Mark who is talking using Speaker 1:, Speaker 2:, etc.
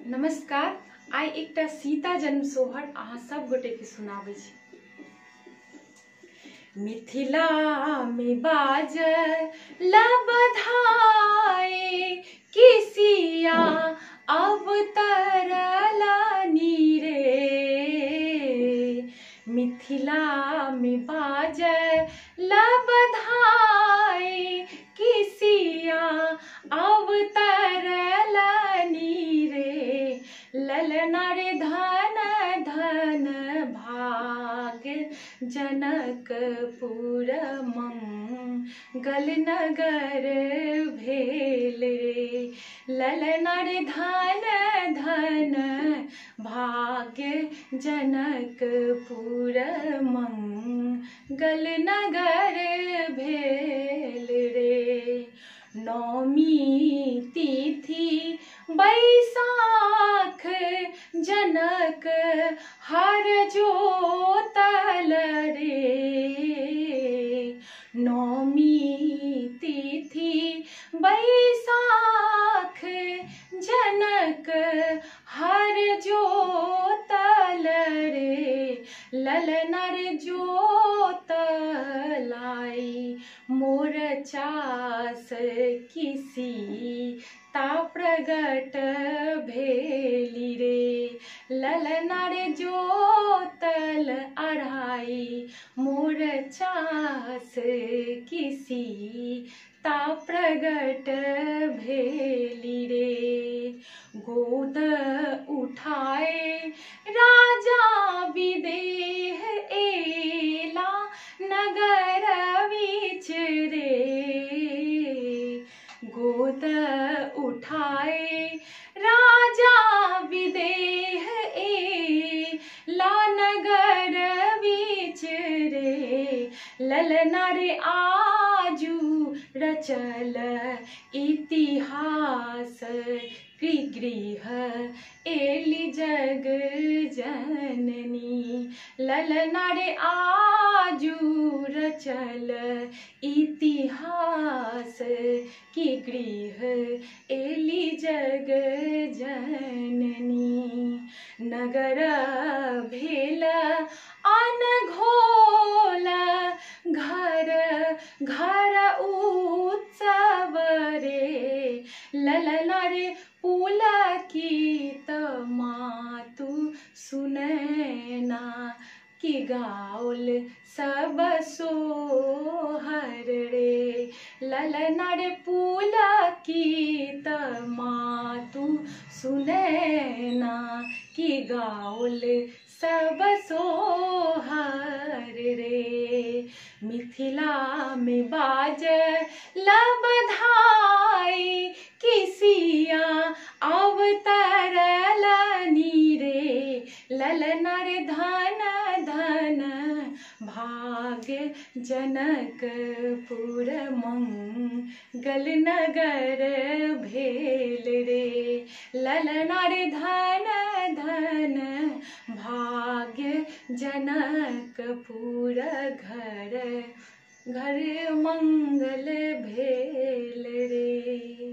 Speaker 1: नमस्कार। आई एकटा सीता जन्म सोहर अहाँ सब गोटे के सुनाबै छी। मिथिला में बाजल बधाई किसिया अवतरलनि रे। मिथिला में बाजल बधाई किसिया अवतरलनि रे। ललना रे धन धन भाग्य जनकपुर मंगल नगर भेल रे। ललना रे धन धन भाग्य जनकपुर मंगल नगर भेल रे। नौमी तिथि बैसाख जनक हर जोतल रे। नौमी तिथि बैसाख जनक हर जोतल रे। ललना रे जोतलाई मोर चास किसी ता प्रगट भेली रे। ललना रे जोतल अढ़ाई मोर चास किसी ता प्रगट भेली रे। गोद उठाए राजा विदेह एला नगर बीच रे। गोद उठाए राजा विदेह एला नगर बीच रे। ललना रे आजू रचल इतिहास गृह एली जग जननी। ललना रे आजू रचल इतिहास की गृह एली जग जननी। नगर भेल अनघोल घर घर उत्सव रे। ललना रे पुलकित मातु सुनैना कि गाओल सब सोहर रे। ललना रे पुलकित मातु सुनैना कि गाओल सब सोहर रे। मिथिला में बाजल बधाई किसिया अवतरलनि रे। ललना रे धन धन भाग्य जनकपुर मंगल नगर भेल रे। ललना रे धन धन भाग्य जनकपुर घर घर मंगल भेल रे।